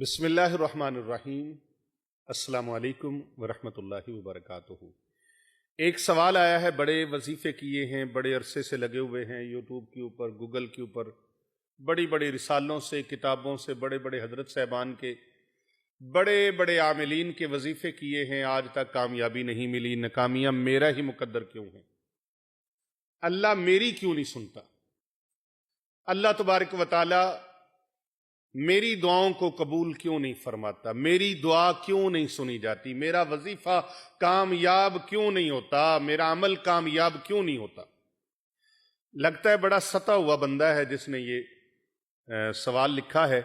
بسم اللہ الرحمن الرحیم۔ السلام علیکم ورحمۃ اللہ وبرکاتہ۔ ایک سوال آیا ہے، بڑے وظیفے کیے ہیں، بڑے عرصے سے لگے ہوئے ہیں یوٹیوب کے اوپر، گوگل کے اوپر، بڑی بڑی رسالوں سے، کتابوں سے، بڑے بڑے حضرت صاحبان کے بڑے بڑے عاملین کے وظیفے کیے ہیں، آج تک کامیابی نہیں ملی، ناکامیاں میرا ہی مقدر کیوں ہیں؟ اللہ میری کیوں نہیں سنتا؟ اللہ تبارک و تعالی میری دعاؤں کو قبول کیوں نہیں فرماتا؟ میری دعا کیوں نہیں سنی جاتی؟ میرا وظیفہ کامیاب کیوں نہیں ہوتا؟ میرا عمل کامیاب کیوں نہیں ہوتا؟ لگتا ہے بڑا ستا ہوا بندہ ہے جس نے یہ سوال لکھا ہے،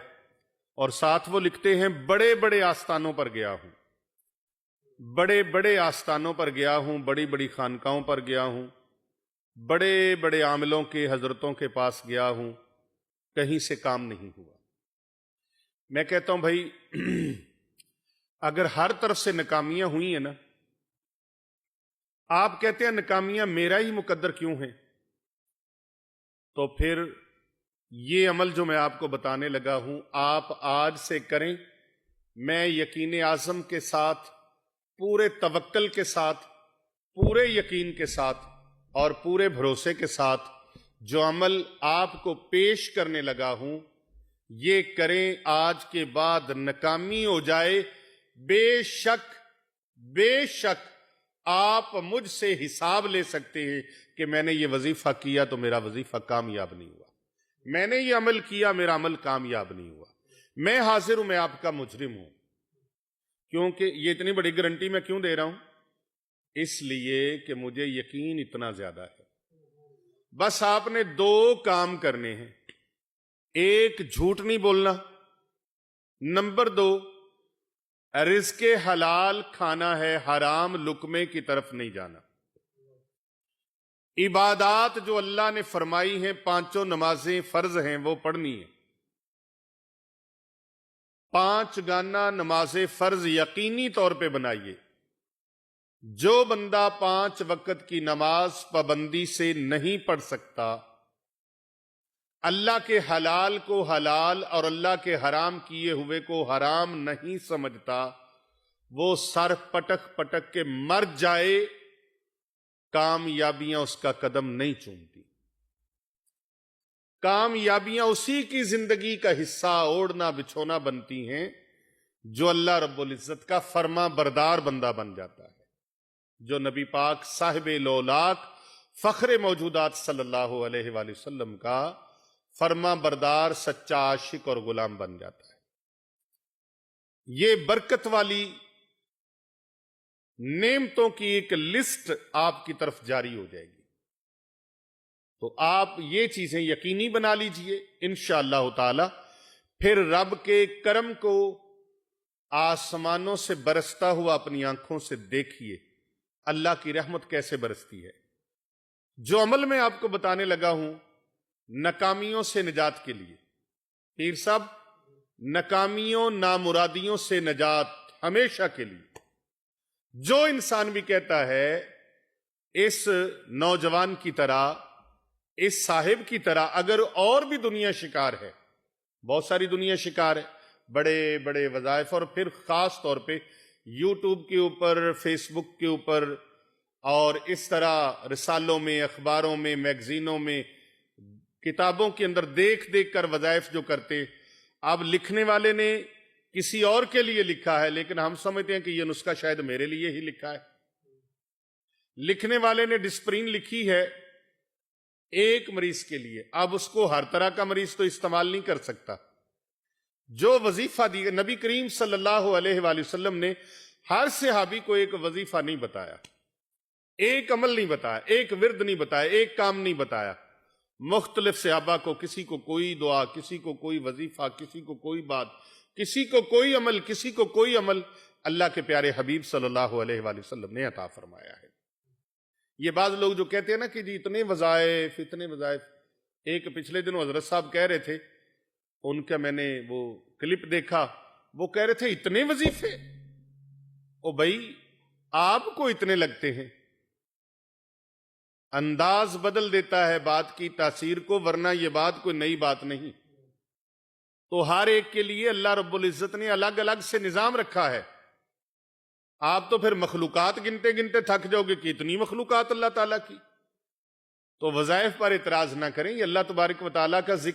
اور ساتھ وہ لکھتے ہیں بڑے بڑے آستانوں پر گیا ہوں، بڑے بڑے آستانوں پر گیا ہوں، بڑی بڑی خانقاہوں پر گیا ہوں، بڑے بڑے عاملوں کے حضرتوں کے پاس گیا ہوں، کہیں سے کام نہیں ہوا۔ میں کہتا ہوں بھائی اگر ہر طرف سے ناکامیاں ہوئی ہیں نا، آپ کہتے ہیں ناکامیاں میرا ہی مقدر کیوں ہیں، تو پھر یہ عمل جو میں آپ کو بتانے لگا ہوں آپ آج سے کریں۔ میں یقین عازم کے ساتھ، پورے توکل کے ساتھ، پورے یقین کے ساتھ اور پورے بھروسے کے ساتھ جو عمل آپ کو پیش کرنے لگا ہوں یہ کریں، آج کے بعد ناکامی ہو جائے، بے شک آپ مجھ سے حساب لے سکتے ہیں کہ میں نے یہ وظیفہ کیا تو میرا وظیفہ کامیاب نہیں ہوا، میں نے یہ عمل کیا میرا عمل کامیاب نہیں ہوا۔ میں حاضر ہوں، میں آپ کا مجرم ہوں۔ کیونکہ یہ اتنی بڑی گارنٹی میں کیوں دے رہا ہوں؟ اس لیے کہ مجھے یقین اتنا زیادہ ہے۔ بس آپ نے دو کام کرنے ہیں، ایک جھوٹ نہیں بولنا، نمبر دو رزق حلال کھانا ہے، حرام لقمے کی طرف نہیں جانا۔ عبادات جو اللہ نے فرمائی ہیں، پانچوں نمازیں فرض ہیں وہ پڑھنی ہیں، 5 گانا نمازیں فرض یقینی طور پہ بنائیے۔ جو بندہ 5 وقت کی نماز پابندی سے نہیں پڑھ سکتا، اللہ کے حلال کو حلال اور اللہ کے حرام کیے ہوئے کو حرام نہیں سمجھتا، وہ سر پٹک پٹک کے مر جائے، کامیابیاں اس کا قدم نہیں چومتی۔ کامیابیاں اسی کی زندگی کا حصہ، اوڑھنا بچھونا بنتی ہیں جو اللہ رب العزت کا فرما بردار بندہ بن جاتا ہے، جو نبی پاک صاحب لولاک فخر موجودات صلی اللہ علیہ وآلہ وسلم کا فرما بردار سچا عاشق اور غلام بن جاتا ہے۔ یہ برکت والی نعمتوں کی ایک لسٹ آپ کی طرف جاری ہو جائے گی، تو آپ یہ چیزیں یقینی بنا لیجئے انشاءاللہ تعالی۔ پھر رب کے کرم کو آسمانوں سے برستا ہوا اپنی آنکھوں سے دیکھیے، اللہ کی رحمت کیسے برستی ہے۔ جو عمل میں آپ کو بتانے لگا ہوں ناکامیوں سے نجات کے لیے، پیر صاحب ناکامیوں نامرادیوں سے نجات ہمیشہ کے لیے، جو انسان بھی کہتا ہے اس نوجوان کی طرح، اس صاحب کی طرح اگر اور بھی دنیا شکار ہے، بہت ساری دنیا شکار ہے، بڑے بڑے وظائف، اور پھر خاص طور پہ یوٹیوب کے اوپر، فیس بک کے اوپر، اور اس طرح رسالوں میں، اخباروں میں، میگزینوں میں، کتابوں کے اندر دیکھ دیکھ کر وظائف جو کرتے، اب لکھنے والے نے کسی اور کے لیے لکھا ہے لیکن ہم سمجھتے ہیں کہ یہ نسخہ شاید میرے لیے ہی لکھا ہے۔ لکھنے والے نے ڈسپرین لکھی ہے ایک مریض کے لیے، اب اس کو ہر طرح کا مریض تو استعمال نہیں کر سکتا۔ جو وظیفہ دی، نبی کریم صلی اللہ علیہ وآلہ وسلم نے ہر صحابی کو ایک وظیفہ نہیں بتایا، ایک عمل نہیں بتایا، ایک ورد نہیں بتایا، ایک کام نہیں بتایا۔ مختلف صحابہ کو، کسی کو کوئی دعا، کسی کو کوئی وظیفہ، کسی کو کوئی بات، کسی کو کوئی عمل، کسی کو کوئی عمل اللہ کے پیارے حبیب صلی اللہ علیہ وآلہ وسلم نے عطا فرمایا ہے۔ یہ بعض لوگ جو کہتے ہیں نا کہ جی اتنے وظائف، اتنے وظائف، ایک پچھلے دنوں حضرت صاحب کہہ رہے تھے، ان کا میں نے وہ کلپ دیکھا، وہ کہہ رہے تھے اتنے وظیفے، او بھائی آپ کو اتنے لگتے ہیں، انداز بدل دیتا ہے بات کی تاثیر کو، ورنہ یہ بات کوئی نئی بات نہیں۔ تو ہر ایک کے لیے اللہ رب العزت نے الگ الگ سے نظام رکھا ہے. آپ تو پھر مخلوقات گنتے گنتے تھک جاؤ گے کہ اتنی مخلوقات اللہ تعالیٰ کی. تو وظائف پر اعتراض نہ کریں، یہ اللہ تبارک و تعالیٰ کا ذکر